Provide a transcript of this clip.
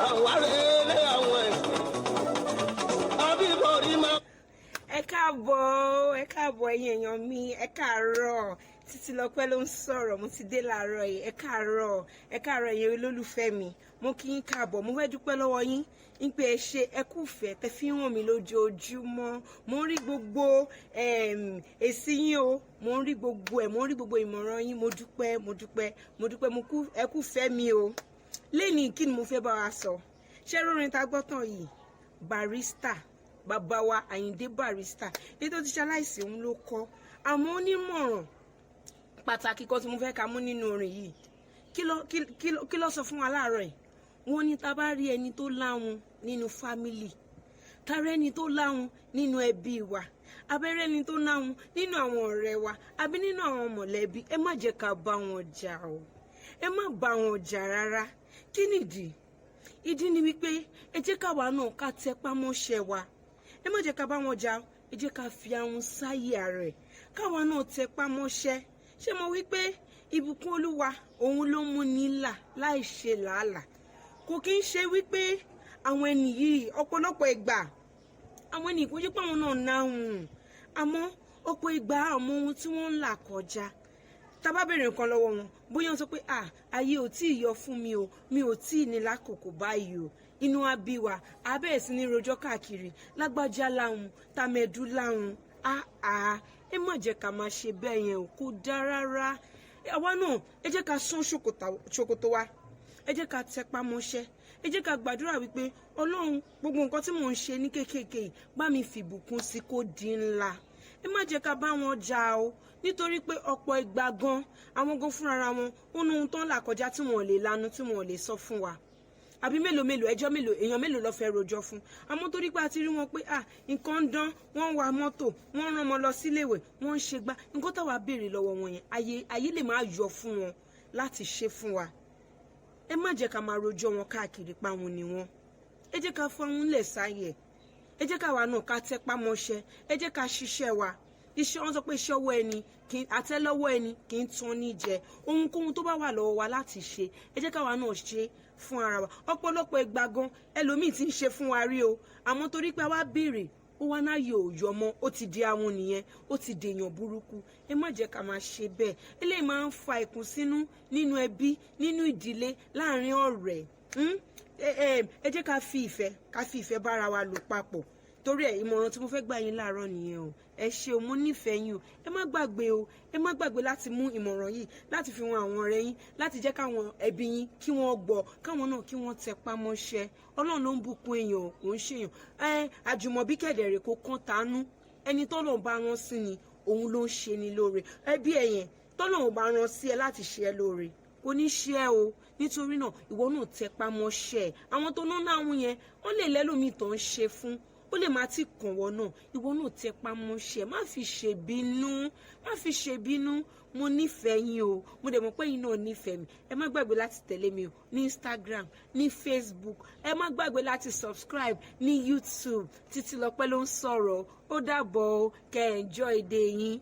àwárẹ̀ àwọn ẹ̀sìn àbíbọ̀rí máa. ẹ káàbọ̀ ẹ̀yin èèyàn mi, ẹ káàárọ̀. Títílọpẹ́ ló ń sọ̀rọ̀, mo ti dé láàárọ̀ yìí. ẹ káàárọ̀ ẹ̀yin olólùfẹ́ mi, mo kí yín káàbọ̀. Mo fẹ́ dúpẹ́ lọ́wọ́ yín ń pé ẹ ṣe ẹ kú fẹ́ tẹ́ fi hàn mí lójoojúmọ́. Mo ń rí gbogbo èsì yín o, mo ń rí gbogbo ẹ̀, mo ń rí gbogbo ìmọ̀ràn yín. Mo dúpẹ́ ẹ kú fẹ́ mi o. Lénìí kí ni mo fẹ́ bá wa sọ? Ṣé rórin ta gbọ́ tán yìí, Barrister, bàbá wa Àyìndé Barrister, ní tó ti ṣaláìsí òun ló kọ. Àmọ́ onímọ̀ràn pàtàkì kan tí mo fẹ́ ka mú nínú orin yìí, kí ló sọ fún wa láàárọ̀ yìí? Wọ́n ní tá bá rí ẹni tó láhun nínú fámílì, tá rẹ́ ẹni tó láhun nínú ẹbí wa, abẹ́rẹ́ ẹni tó láhun nínú àwọn ọ̀rẹ́ wa, àbí nínú àwọn mọ̀lẹ́bí, ẹ má jẹ́ ká bá wọn jà o, ẹ má bá wọn jà rárá. Kí nìdí? Ìdí ni wípé ẹ jẹ́ káwa náà ká tẹpá mọ́ṣẹ́ wa, ẹ má jẹ́ ká bá wọn jà, ẹ jẹ́ ká fi ahun sáyé rẹ̀, káwa náà tẹpá mọ́ṣẹ́. Ṣé mo wípé ìbùkún Olúwa òun ló mú ní là láì ṣe làálàá? Kò kí ń ṣe wípé àwọn ẹni yìí ọ̀pọ̀lọpọ̀ ìgbà àwọn ẹni kò jẹ́ pé àwọn náà náhùn, àmọ́ ọ̀pọ̀ ìgbà àmọ́ ohun tí wọ́n ń là kọjá. Tá bá bèrè nǹkan lọ́wọ́ wọn, bóyá wọ́n sọ pé ayé ò tí ì yọ fún mi o, mi ò tí ì ní lákòókò báyìí o, inú á bí wa, a bẹ̀rẹ̀ sí ní rojọ́ káàkiri, lágbájá láhùn, tàmẹ̀dú láhùn. Ẹ má jẹ́ ká máa ṣe bẹ́ẹ̀ yẹn o, kò dá rárá. Àwa náà ẹ jẹ́ ká sún ṣòkòtò wa, ẹ jẹ́ ká tẹpá mọ́ṣẹ́, ẹ jẹ́ ká gbàdúrà wípé Ọlọ́run, gbogbo nǹkan tí mò ń ṣe ní kéékèèké bá mi fìbùkún sí kó di ńlá. Ẹ má jẹ́ ká bá wọn jà o, nítorí pé ọ̀pọ̀ ìgbà gan àwọn gan fúnra wọn ó ní ohun tó ń là kọjá tí wọn ò lè lanu, tí wọn ò lè sọ fún wa. Àbí ẹjọ́ mélòó èèyàn mélòó ló fẹ́ rojọ́ fún? Àmọ́ torí pé a ti rí wọn pé nǹkan ń dán, wọ́n ń wa mọ́tò, wọ́n ń rán ọmọ lọ síléèwé, wọ́n ń ṣe gbá, nǹkan táwa béèrè lọ́wọ́ wọn yẹn ayé lè máa yọ fún wọn láti ṣe fún wa. Ẹ má jẹ́ ká máa rojọ́ wọn káàkiri pa wọn ni wọn. Ẹ jẹ́ ká fọ́n lẹ̀ sáyẹ̀, ẹ jẹ́ káwa náà ká tẹpá mọ́ṣẹ́, ẹ jẹ́ ká ṣiṣẹ́ wa. Iṣẹ́, wọ́n sọ pé iṣẹ́ ọwọ́ ẹni àtẹ́lẹwọ́ ẹni kì í tán ní jẹ. Ohunkóhun tó bá wà lọ́wọ́ wa láti ṣe, ẹ jẹ́ káwa náà ṣe fún ara wa. Ọ̀pọ̀lọpọ̀ ìgbà gan ẹlòmíì ti ń ṣe fún wa rí o, àmọ́ torí pé a wá béèrè, ó wá náà yóò yọ mọ́, ó ti di àwọn nìyẹn, ó ti dèèyàn burúkú. Ẹ má jẹ́ ká máa ṣe bẹ́ẹ̀. Eléyìí máa ń fa ìkùnsínú nínú ẹbí, nínú ìdílé, láàrin ọ̀rẹ́. Ẹ jẹ́ ká fi ìfẹ́ bára wa lò papọ̀. Torí ẹ̀, ìmọ̀ràn tí mo fẹ́ gbà yín láàárọ̀ nìyẹn o. Ẹ ṣé o, mo nífẹ̀ẹ́ yín o. Ẹ má gbàgbé láti mú ìmọ̀ràn yìí láti fi wọn àwọn ọ̀rẹ́ yín, láti jẹ́ káwọn ẹbí yín kí wọ́n gbọ́, káwọn náà kí wọ́n tẹpá mọ́ṣẹ́. Ọlọ́run ló ń bùkún èèyàn, kò ń ṣèyàn. Àjùmọ̀bí kẹ̀dẹ̀rẹ̀ kò kán tánú, ẹni tọ́lọ́run bá rán sí ni òun ló ń ṣe ni lóore. Ẹbí ẹ̀yẹn tọ́lọ́run bá rán sí ẹ láti ṣe ẹ lóore, kò ní ṣe ẹ o. Nítorí náà ìwọ náà tẹpá mọ́ṣẹ́. Àwọn tó ná náà yẹn wọ́n lè lẹ́lòmíì tó ń ṣe fún, ó lè máa ti kàn wọ́n náà. Ìwọ náà tẹpá mọ́ṣẹ́, má fi ṣèbínú. Mo nífẹ̀ẹ́ yín o, mo dẹ̀ mọ̀ pé yín náà nífẹ̀ẹ́ mi. Ẹ má gbàgbé láti tẹ̀lé mi o ní Instagram, ní Facebook. Ẹ má gbàgbé láti subscribe ní YouTube. Títílọpẹ́ ló ń sọ̀rọ̀. Ó dàbọ̀ o, kẹ́ enjoy day yín.